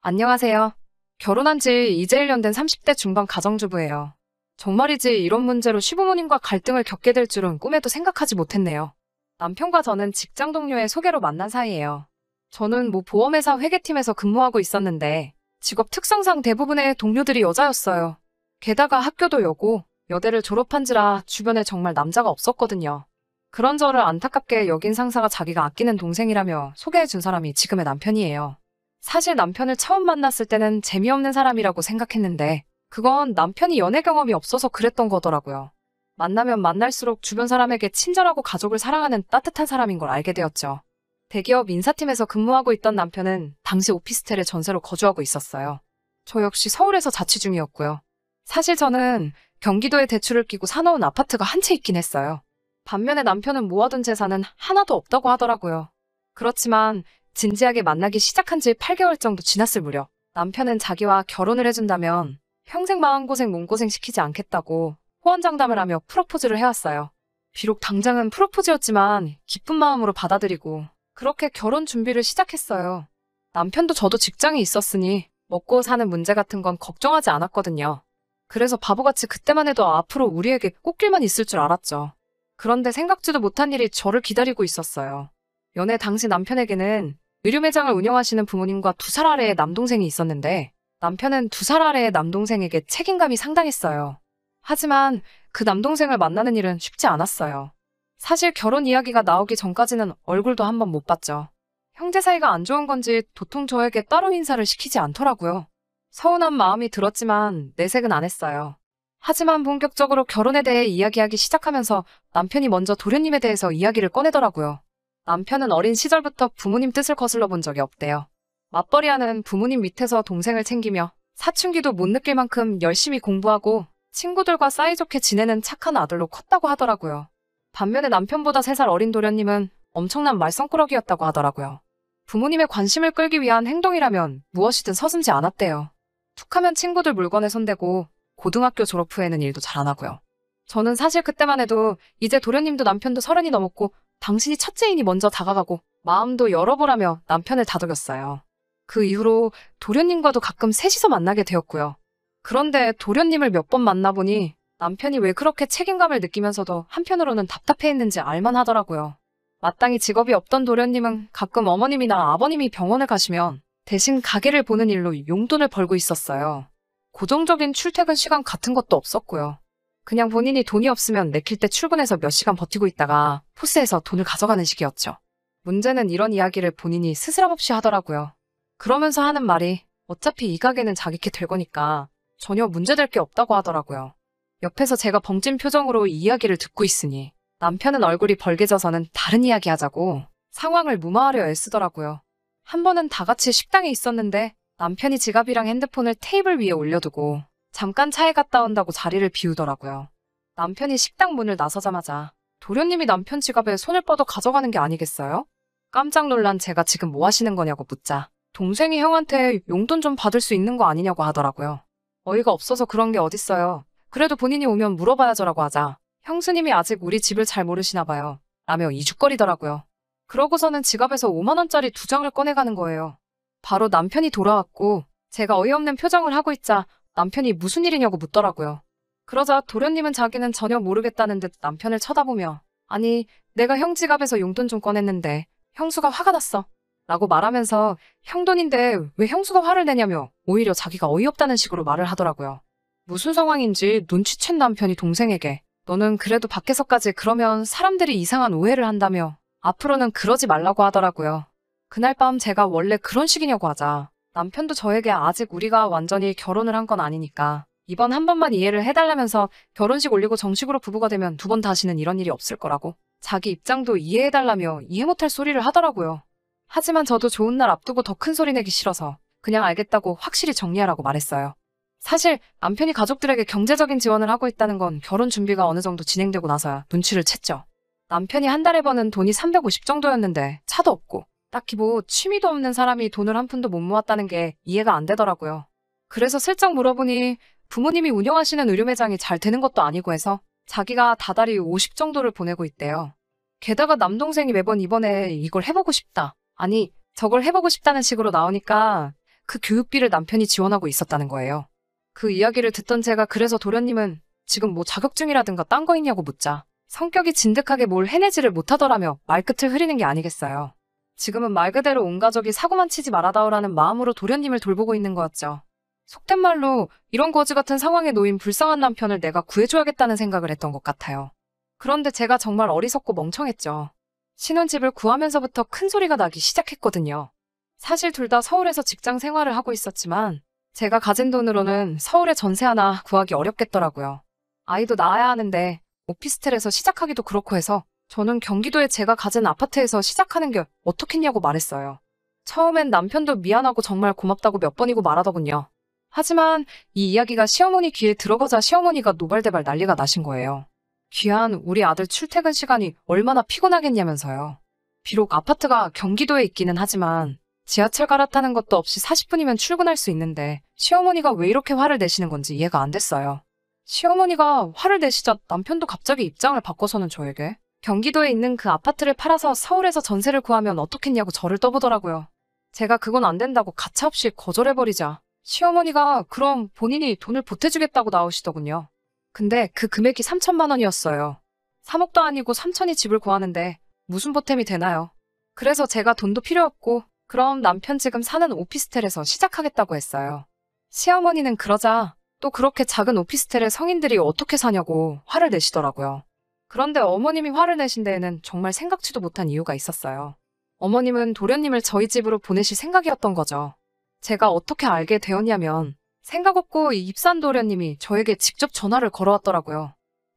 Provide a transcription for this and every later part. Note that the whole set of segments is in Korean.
안녕하세요. 결혼한 지 이제 1년 된 30대 중반 가정주부예요. 정말이지 이런 문제로 시부모님과 갈등을 겪게 될 줄은 꿈에도 생각하지 못했네요. 남편과 저는 직장 동료의 소개로 만난 사이예요. 저는 모 보험회사 회계팀에서 근무하고 있었는데 직업 특성상 대부분의 동료들이 여자였어요. 게다가 학교도 여고, 여대를 졸업한지라 주변에 정말 남자가 없었거든요. 그런 저를 안타깝게 여긴 상사가 자기가 아끼는 동생이라며 소개해준 사람이 지금의 남편이에요. 사실 남편을 처음 만났을 때는 재미없는 사람이라고 생각했는데 그건 남편이 연애 경험이 없어서 그랬던 거더라고요. 만나면 만날수록 주변 사람에게 친절하고 가족을 사랑하는 따뜻한 사람인 걸 알게 되었죠. 대기업 인사팀에서 근무하고 있던 남편은 당시 오피스텔에 전세로 거주하고 있었어요. 저 역시 서울에서 자취 중이었고요. 사실 저는 경기도에 대출을 끼고 사놓은 아파트가 한 채 있긴 했어요. 반면에 남편은 모아둔 재산은 하나도 없다고 하더라고요. 그렇지만 진지하게 만나기 시작한 지 8개월 정도 지났을 무렵 남편은 자기와 결혼을 해준다면 평생 마음고생 몸고생 시키지 않겠다고 호언장담을 하며 프로포즈를 해왔어요. 비록 당장은 프로포즈였지만 기쁜 마음으로 받아들이고 그렇게 결혼 준비를 시작했어요. 남편도 저도 직장이 있었으니 먹고 사는 문제 같은 건 걱정하지 않았거든요. 그래서 바보같이 그때만 해도 앞으로 우리에게 꽃길만 있을 줄 알았죠. 그런데 생각지도 못한 일이 저를 기다리고 있었어요. 연애 당시 남편에게는 의류 매장을 운영하시는 부모님과 2살 아래의 남동생이 있었는데 남편은 2살 아래의 남동생에게 책임감이 상당했어요. 하지만 그 남동생을 만나는 일은 쉽지 않았어요. 사실 결혼 이야기가 나오기 전까지는 얼굴도 한번 못 봤죠. 형제 사이가 안 좋은 건지 도통 저에게 따로 인사를 시키지 않더라고요. 서운한 마음이 들었지만 내색은 안 했어요. 하지만 본격적으로 결혼에 대해 이야기하기 시작하면서 남편이 먼저 도련님에 대해서 이야기를 꺼내더라고요. 남편은 어린 시절부터 부모님 뜻을 거슬러 본 적이 없대요. 맞벌이하는 부모님 밑에서 동생을 챙기며 사춘기도 못 느낄 만큼 열심히 공부하고 친구들과 사이좋게 지내는 착한 아들로 컸다고 하더라고요. 반면에 남편보다 3살 어린 도련님은 엄청난 말썽꾸러기였다고 하더라고요. 부모님의 관심을 끌기 위한 행동이라면 무엇이든 서슴지 않았대요. 툭하면 친구들 물건에 손대고 고등학교 졸업 후에는 일도 잘 안 하고요. 저는 사실 그때만 해도 이제 도련님도 남편도 30이 넘었고 당신이 첫째이니 먼저 다가가고 마음도 열어보라며 남편을 다독였어요. 그 이후로 도련님과도 가끔 셋이서 만나게 되었고요. 그런데 도련님을 몇 번 만나보니 남편이 왜 그렇게 책임감을 느끼면서도 한편으로는 답답해했는지 알만하더라고요. 마땅히 직업이 없던 도련님은 가끔 어머님이나 아버님이 병원을 가시면 대신 가게를 보는 일로 용돈을 벌고 있었어요. 고정적인 출퇴근 시간 같은 것도 없었고요. 그냥 본인이 돈이 없으면 내킬 때 출근해서 몇 시간 버티고 있다가 포스에서 돈을 가져가는 식이었죠. 문제는 이런 이야기를 본인이 스스럼 없이 하더라고요. 그러면서 하는 말이 어차피 이 가게는 자기께 될 거니까 전혀 문제될 게 없다고 하더라고요. 옆에서 제가 벙찐 표정으로 이 이야기를 듣고 있으니 남편은 얼굴이 벌개져서는 다른 이야기 하자고 상황을 무마하려 애쓰더라고요. 한 번은 다 같이 식당에 있었는데 남편이 지갑이랑 핸드폰을 테이블 위에 올려두고 잠깐 차에 갔다 온다고 자리를 비우더라고요. 남편이 식당 문을 나서자마자 도련님이 남편 지갑에 손을 뻗어 가져가는 게 아니겠어요? 깜짝 놀란 제가 지금 뭐 하시는 거냐고 묻자 동생이 형한테 용돈 좀 받을 수 있는 거 아니냐고 하더라고요. 어이가 없어서 그런 게 어딨어요. 그래도 본인이 오면 물어봐야죠라고 하자 형수님이 아직 우리 집을 잘 모르시나 봐요. 라며 이죽거리더라고요. 그러고서는 지갑에서 5만 원짜리 2장을 꺼내가는 거예요. 바로 남편이 돌아왔고 제가 어이없는 표정을 하고 있자 남편이 무슨 일이냐고 묻더라고요. 그러자 도련님은 자기는 전혀 모르겠다는 듯 남편을 쳐다보며 아니 내가 형 지갑에서 용돈 좀 꺼냈는데 형수가 화가 났어 라고 말하면서 형 돈인데 왜 형수가 화를 내냐며 오히려 자기가 어이없다는 식으로 말을 하더라고요. 무슨 상황인지 눈치챈 남편이 동생에게 너는 그래도 밖에서까지 그러면 사람들이 이상한 오해를 한다며 앞으로는 그러지 말라고 하더라고요. 그날 밤 제가 원래 그런 식이냐고 하자 남편도 저에게 아직 우리가 완전히 결혼을 한 건 아니니까 이번 한 번만 이해를 해달라면서 결혼식 올리고 정식으로 부부가 되면 2번 다시는 이런 일이 없을 거라고 자기 입장도 이해해달라며 이해 못할 소리를 하더라고요. 하지만 저도 좋은 날 앞두고 더 큰 소리 내기 싫어서 그냥 알겠다고 확실히 정리하라고 말했어요. 사실 남편이 가족들에게 경제적인 지원을 하고 있다는 건 결혼 준비가 어느 정도 진행되고 나서야 눈치를 챘죠. 남편이 한 달에 버는 돈이 350 정도였는데 차도 없고 딱히 뭐 취미도 없는 사람이 돈을 한 푼도 못 모았다는 게 이해가 안 되더라고요. 그래서 슬쩍 물어보니 부모님이 운영하시는 의류 매장이 잘 되는 것도 아니고 해서 자기가 다달이 50 정도를 보내고 있대요. 게다가 남동생이 매번 이번에 이걸 해보고 싶다. 아니 저걸 해보고 싶다는 식으로 나오니까 그 교육비를 남편이 지원하고 있었다는 거예요. 그 이야기를 듣던 제가 그래서 도련님은 지금 뭐 자격증이라든가 딴 거 있냐고 묻자 성격이 진득하게 뭘 해내지를 못하더라며 말끝을 흐리는 게 아니겠어요. 지금은 말 그대로 온 가족이 사고만 치지 말아다오라는 마음으로 도련님을 돌보고 있는 거였죠. 속된 말로 이런 거지 같은 상황에 놓인 불쌍한 남편을 내가 구해줘야겠다는 생각을 했던 것 같아요. 그런데 제가 정말 어리석고 멍청했죠. 신혼집을 구하면서부터 큰 소리가 나기 시작했거든요. 사실 둘 다 서울에서 직장 생활을 하고 있었지만 제가 가진 돈으로는 서울에 전세 하나 구하기 어렵겠더라고요. 아이도 낳아야 하는데 오피스텔에서 시작하기도 그렇고 해서 저는 경기도에 제가 가진 아파트에서 시작하는 게 어떻겠냐고 말했어요. 처음엔 남편도 미안하고 정말 고맙다고 몇 번이고 말하더군요. 하지만 이 이야기가 시어머니 귀에 들어가자 시어머니가 노발대발 난리가 나신 거예요. 귀한 우리 아들 출퇴근 시간이 얼마나 피곤하겠냐면서요. 비록 아파트가 경기도에 있기는 하지만 지하철 갈아타는 것도 없이 40분이면 출근할 수 있는데 시어머니가 왜 이렇게 화를 내시는 건지 이해가 안 됐어요. 시어머니가 화를 내시자 남편도 갑자기 입장을 바꿔서는 저에게 경기도에 있는 그 아파트를 팔아서 서울에서 전세를 구하면 어떻겠냐고 저를 떠보더라고요. 제가 그건 안 된다고 가차없이 거절해버리자 시어머니가 그럼 본인이 돈을 보태주겠다고 나오시더군요. 근데 그 금액이 3천만 원이었어요. 3억도 아니고 3천이 집을 구하는데 무슨 보탬이 되나요? 그래서 제가 돈도 필요 없고 그럼 남편 지금 사는 오피스텔에서 시작하겠다고 했어요. 시어머니는 그러자 또 그렇게 작은 오피스텔에 성인들이 어떻게 사냐고 화를 내시더라고요. 그런데 어머님이 화를 내신 데에는 정말 생각지도 못한 이유가 있었어요. 어머님은 도련님을 저희 집으로 보내실 생각이었던 거죠. 제가 어떻게 알게 되었냐면 생각 없고 이 입산 도련님이 저에게 직접 전화를 걸어왔더라고요.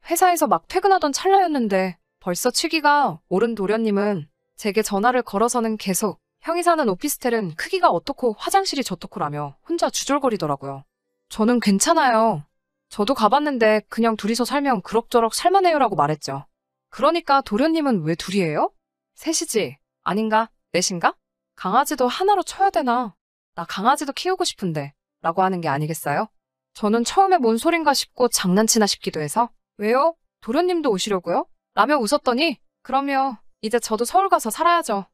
회사에서 막 퇴근하던 찰나였는데 벌써 취기가 오른 도련님은 제게 전화를 걸어서는 계속 형이 사는 오피스텔은 크기가 어떻고 화장실이 저떻고라며 혼자 주절거리더라고요. 저는 괜찮아요. 저도 가봤는데 그냥 둘이서 살면 그럭저럭 살만해요라고 말했죠. 그러니까 도련님은 왜 둘이에요? 셋이지. 아닌가? 넷인가? 강아지도 하나로 쳐야 되나? 나 강아지도 키우고 싶은데 라고 하는 게 아니겠어요? 저는 처음에 뭔 소린가 싶고 장난치나 싶기도 해서 왜요? 도련님도 오시려고요? 라며 웃었더니 그럼요. 이제 저도 서울 가서 살아야죠.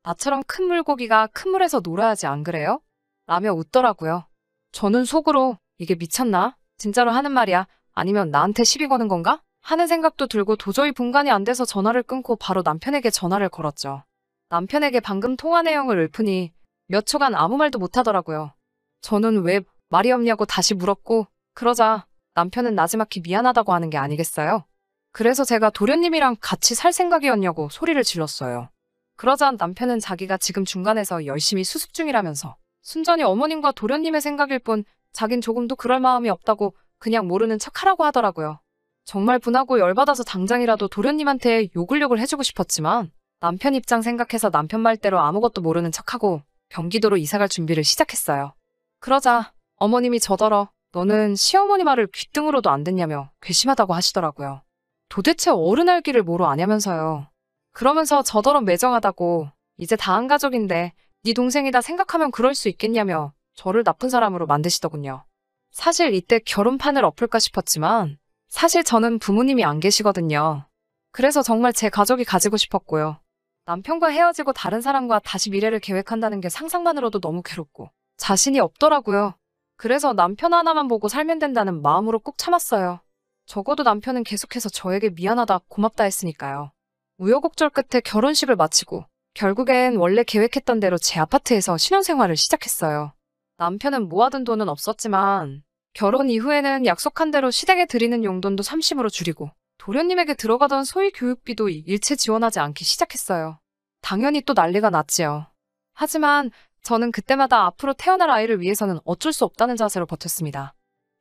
나처럼 큰 물고기가 큰 물에서 놀아야지 안 그래요? 라며 웃더라고요. 저는 속으로 이게 미쳤나? 진짜로 하는 말이야? 아니면 나한테 시비 거는 건가? 하는 생각도 들고 도저히 분간이 안 돼서 전화를 끊고 바로 남편에게 전화를 걸었죠. 남편에게 방금 통화 내용을 읊으니 몇 초간 아무 말도 못하더라고요. 저는 왜 말이 없냐고 다시 물었고 그러자 남편은 나지막히 미안하다고 하는 게 아니겠어요? 그래서 제가 도련님이랑 같이 살 생각이었냐고 소리를 질렀어요. 그러자 남편은 자기가 지금 중간에서 열심히 수습 중이라면서 순전히 어머님과 도련님의 생각일 뿐 자긴 조금도 그럴 마음이 없다고 그냥 모르는 척하라고 하더라고요. 정말 분하고 열받아서 당장이라도 도련님한테 욕을 해주고 싶었지만 남편 입장 생각해서 남편 말대로 아무것도 모르는 척하고 경기도로 이사갈 준비를 시작했어요. 그러자 어머님이 저더러 너는 시어머니 말을 귓등으로도 안 듣냐며 괘씸하다고 하시더라고요. 도대체 어른 알기를 뭐로 아냐면서요. 그러면서 저더러 매정하다고 이제 다 한 가족인데 네 동생이다 생각하면 그럴 수 있겠냐며 저를 나쁜 사람으로 만드시더군요. 사실 이때 결혼판을 엎을까 싶었지만 사실 저는 부모님이 안 계시거든요. 그래서 정말 제 가족이 가지고 싶었고요. 남편과 헤어지고 다른 사람과 다시 미래를 계획한다는 게 상상만으로도 너무 괴롭고 자신이 없더라고요. 그래서 남편 하나만 보고 살면 된다는 마음으로 꾹 참았어요. 적어도 남편은 계속해서 저에게 미안하다 고맙다 했으니까요. 우여곡절 끝에 결혼식을 마치고 결국엔 원래 계획했던 대로 제 아파트에서 신혼생활을 시작했어요. 남편은 모아둔 돈은 없었지만 결혼 이후에는 약속한 대로 시댁에 드리는 용돈도 30으로 줄이고 도련님에게 들어가던 소위 교육비도 일체 지원하지 않기 시작했어요. 당연히 또 난리가 났지요. 하지만 저는 그때마다 앞으로 태어날 아이를 위해서는 어쩔 수 없다는 자세로 버텼습니다.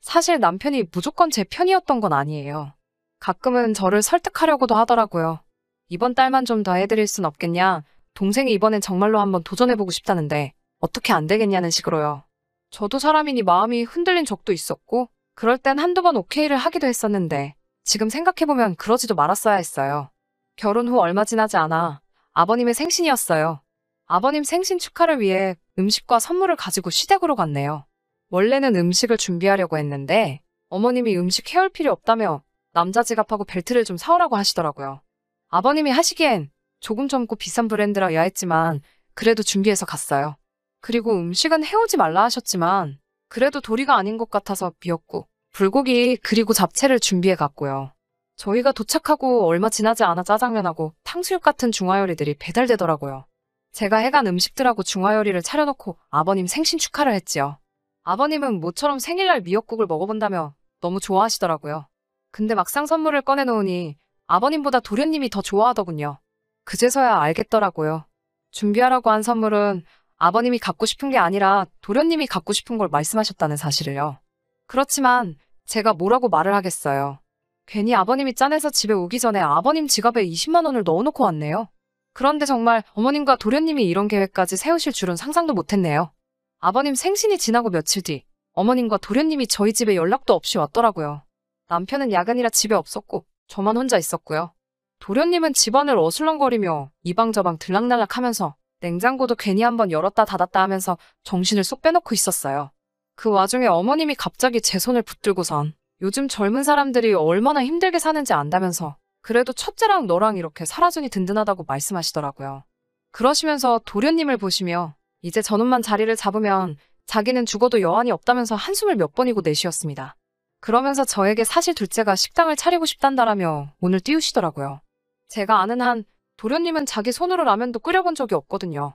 사실 남편이 무조건 제 편이었던 건 아니에요. 가끔은 저를 설득하려고도 하더라고요. 이번 달만 좀 더 해드릴 순 없겠냐? 동생이 이번엔 정말로 한번 도전해보고 싶다는데 어떻게 안 되겠냐는 식으로요. 저도 사람이니 마음이 흔들린 적도 있었고 그럴 땐 한두 번 오케이를 하기도 했었는데 지금 생각해보면 그러지도 말았어야 했어요. 결혼 후 얼마 지나지 않아 아버님의 생신이었어요. 아버님 생신 축하를 위해 음식과 선물을 가지고 시댁으로 갔네요. 원래는 음식을 준비하려고 했는데 어머님이 음식 해올 필요 없다며 남자 지갑하고 벨트를 좀 사오라고 하시더라고요. 아버님이 하시기엔 조금 젊고 비싼 브랜드라 야했지만 그래도 준비해서 갔어요. 그리고 음식은 해오지 말라 하셨지만 그래도 도리가 아닌 것 같아서 미역국, 불고기 그리고 잡채를 준비해 갔고요. 저희가 도착하고 얼마 지나지 않아 짜장면하고 탕수육 같은 중화요리들이 배달되더라고요. 제가 해간 음식들하고 중화요리를 차려놓고 아버님 생신 축하를 했지요. 아버님은 모처럼 생일날 미역국을 먹어본다며 너무 좋아하시더라고요. 근데 막상 선물을 꺼내놓으니 아버님보다 도련님이 더 좋아하더군요. 그제서야 알겠더라고요. 준비하라고 한 선물은 아버님이 갖고 싶은 게 아니라 도련님이 갖고 싶은 걸 말씀하셨다는 사실을요. 그렇지만 제가 뭐라고 말을 하겠어요. 괜히 아버님이 짠해서 집에 오기 전에 아버님 지갑에 20만 원을 넣어놓고 왔네요. 그런데 정말 어머님과 도련님이 이런 계획까지 세우실 줄은 상상도 못했네요. 아버님 생신이 지나고 며칠 뒤 어머님과 도련님이 저희 집에 연락도 없이 왔더라고요. 남편은 야근이라 집에 없었고 저만 혼자 있었고요. 도련님은 집안을 어슬렁거리며 이방저방 들락날락하면서 냉장고도 괜히 한번 열었다 닫았다 하면서 정신을 쏙 빼놓고 있었어요. 그 와중에 어머님이 갑자기 제 손을 붙들고선 요즘 젊은 사람들이 얼마나 힘들게 사는지 안다면서 그래도 첫째랑 너랑 이렇게 살아주니 든든하다고 말씀하시더라고요. 그러시면서 도련님을 보시며 이제 저놈만 자리를 잡으면 자기는 죽어도 여한이 없다면서 한숨을 몇 번이고 내쉬었습니다. 그러면서 저에게 사실 둘째가 식당을 차리고 싶단다라며 오늘 띄우시더라고요. 제가 아는 한 도련님은 자기 손으로 라면도 끓여본 적이 없거든요.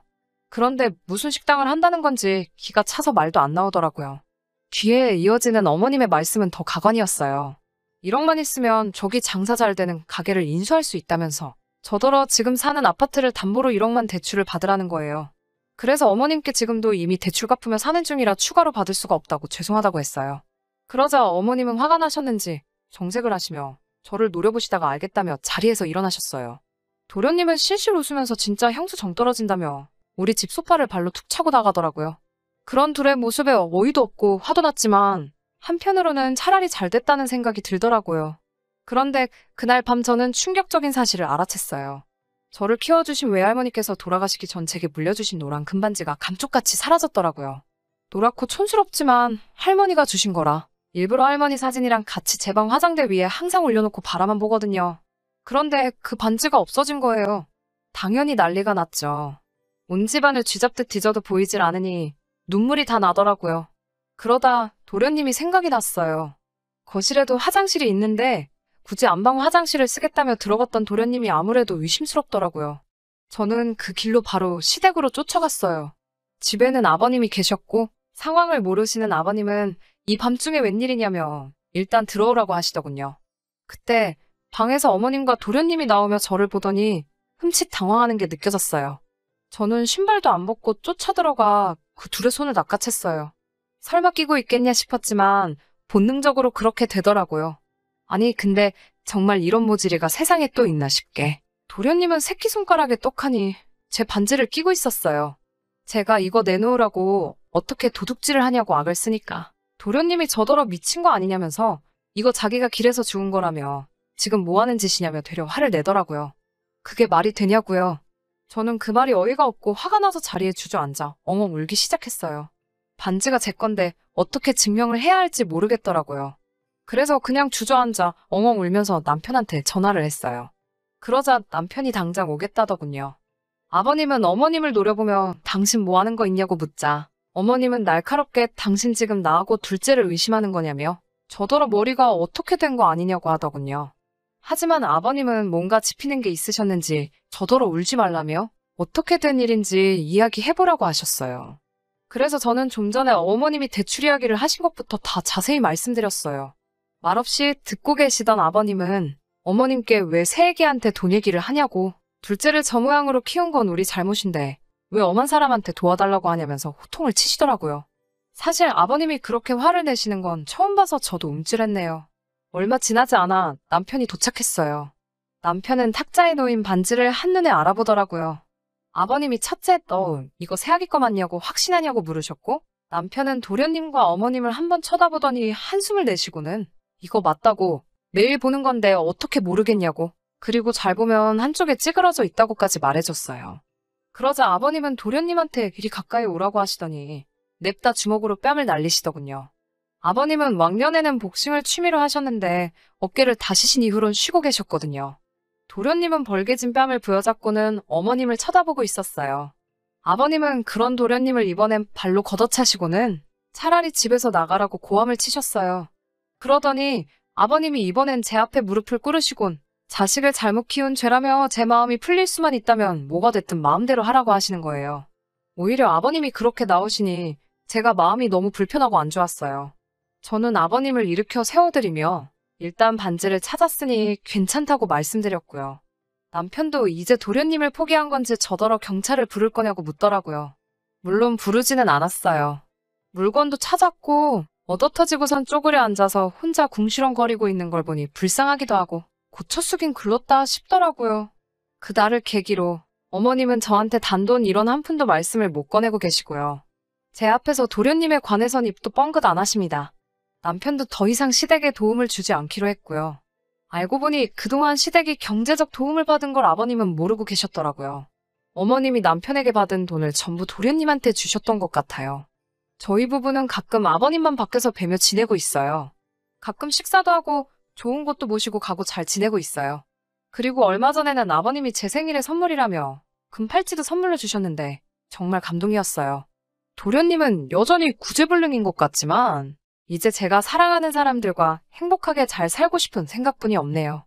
그런데 무슨 식당을 한다는 건지 기가 차서 말도 안 나오더라고요. 뒤에 이어지는 어머님의 말씀은 더 가관이었어요. 1억만 있으면 저기 장사 잘 되는 가게를 인수할 수 있다면서 저더러 지금 사는 아파트를 담보로 1억만 대출을 받으라는 거예요. 그래서 어머님께 지금도 이미 대출 갚으며 사는 중이라 추가로 받을 수가 없다고 죄송하다고 했어요. 그러자 어머님은 화가 나셨는지 정색을 하시며 저를 노려보시다가 알겠다며 자리에서 일어나셨어요. 도련님은 실실 웃으면서 진짜 향수 정 떨어진다며 우리 집 소파를 발로 툭 차고 나가더라고요. 그런 둘의 모습에 어이도 없고 화도 났지만 한편으로는 차라리 잘 됐다는 생각이 들더라고요. 그런데 그날 밤 저는 충격적인 사실을 알아챘어요. 저를 키워주신 외할머니께서 돌아가시기 전 제게 물려주신 노란 금반지가 감쪽같이 사라졌더라고요. 노랗고 촌스럽지만 할머니가 주신 거라 일부러 할머니 사진이랑 같이 제 방 화장대 위에 항상 올려놓고 바라만 보거든요. 그런데 그 반지가 없어진 거예요. 당연히 난리가 났죠. 온 집안을 쥐잡듯 뒤져도 보이질 않으니 눈물이 다 나더라고요. 그러다 도련님이 생각이 났어요. 거실에도 화장실이 있는데 굳이 안방 화장실을 쓰겠다며 들어갔던 도련님이 아무래도 의심스럽더라고요. 저는 그 길로 바로 시댁으로 쫓아갔어요. 집에는 아버님이 계셨고 상황을 모르시는 아버님은 이 밤중에 웬일이냐며 일단 들어오라고 하시더군요. 그때 방에서 어머님과 도련님이 나오며 저를 보더니 흠칫 당황하는 게 느껴졌어요. 저는 신발도 안 벗고 쫓아들어가 그 둘의 손을 낚아챘어요. 설마 끼고 있겠냐 싶었지만 본능적으로 그렇게 되더라고요. 아니 근데 정말 이런 모질이가 세상에 또 있나 싶게. 도련님은 새끼손가락에 떡하니 제 반지를 끼고 있었어요. 제가 이거 내놓으라고 어떻게 도둑질을 하냐고 악을 쓰니까 도련님이 저더러 미친 거 아니냐면서 이거 자기가 길에서 주운 거라며 지금 뭐 하는 짓이냐며 되려 화를 내더라고요. 그게 말이 되냐고요. 저는 그 말이 어이가 없고 화가 나서 자리에 주저앉아 엉엉 울기 시작했어요. 반지가 제 건데 어떻게 증명을 해야 할지 모르겠더라고요. 그래서 그냥 주저앉아 엉엉 울면서 남편한테 전화를 했어요. 그러자 남편이 당장 오겠다더군요. 아버님은 어머님을 노려보며 당신 뭐 하는 거 있냐고 묻자 어머님은 날카롭게 당신 지금 나하고 둘째를 의심하는 거냐며 저더러 머리가 어떻게 된 거 아니냐고 하더군요. 하지만 아버님은 뭔가 짚히는 게 있으셨는지 저더러 울지 말라며 어떻게 된 일인지 이야기해보라고 하셨어요. 그래서 저는 좀 전에 어머님이 대출 이야기를 하신 것부터 다 자세히 말씀드렸어요. 말없이 듣고 계시던 아버님은 어머님께 왜 새애기한테 돈 얘기를 하냐고 둘째를 저 모양으로 키운 건 우리 잘못인데 왜 엄한 사람한테 도와달라고 하냐면서 호통을 치시더라고요. 사실 아버님이 그렇게 화를 내시는 건 처음 봐서 저도 움찔했네요. 얼마 지나지 않아 남편이 도착했어요. 남편은 탁자에 놓인 반지를 한눈에 알아보더라고요. 아버님이 첫째 너 이거 새아기 거 맞냐고 확신하냐고 물으셨고 남편은 도련님과 어머님을 한번 쳐다보더니 한숨을 내쉬고는 이거 맞다고 매일 보는 건데 어떻게 모르겠냐고 그리고 잘 보면 한쪽에 찌그러져 있다고까지 말해줬어요. 그러자 아버님은 도련님한테 이리 가까이 오라고 하시더니 냅다 주먹으로 뺨을 날리시더군요. 아버님은 왕년에는 복싱을 취미로 하셨는데 어깨를 다치신 이후론 쉬고 계셨거든요. 도련님은 벌개진 뺨을 부여잡고는 어머님을 쳐다보고 있었어요. 아버님은 그런 도련님을 이번엔 발로 걷어차시고는 차라리 집에서 나가라고 고함을 치셨어요. 그러더니 아버님이 이번엔 제 앞에 무릎을 꿇으시곤 자식을 잘못 키운 죄라며 제 마음이 풀릴 수만 있다면 뭐가 됐든 마음대로 하라고 하시는 거예요. 오히려 아버님이 그렇게 나오시니 제가 마음이 너무 불편하고 안 좋았어요. 저는 아버님을 일으켜 세워드리며 일단 반지를 찾았으니 괜찮다고 말씀드렸고요. 남편도 이제 도련님을 포기한 건지 저더러 경찰을 부를 거냐고 묻더라고요. 물론 부르지는 않았어요. 물건도 찾았고 얻어터지고선 쪼그려 앉아서 혼자 궁시렁거리고 있는 걸 보니 불쌍하기도 하고 고쳐 쓰긴 글렀다 싶더라고요. 그날을 계기로 어머님은 저한테 단돈 1원 한 푼도 말씀을 못 꺼내고 계시고요. 제 앞에서 도련님에 관해선 입도 뻥긋 안 하십니다. 남편도 더 이상 시댁에 도움을 주지 않기로 했고요. 알고 보니 그동안 시댁이 경제적 도움을 받은 걸 아버님은 모르고 계셨더라고요. 어머님이 남편에게 받은 돈을 전부 도련님한테 주셨던 것 같아요. 저희 부부는 가끔 아버님만 밖에서 뵈며 지내고 있어요. 가끔 식사도 하고 좋은 곳도 모시고 가고 잘 지내고 있어요. 그리고 얼마 전에는 아버님이 제 생일에 선물이라며 금팔찌도 선물로 주셨는데 정말 감동이었어요. 도련님은 여전히 구제불능인 것 같지만 이제 제가 사랑하는 사람들과 행복하게 잘 살고 싶은 생각뿐이 없네요.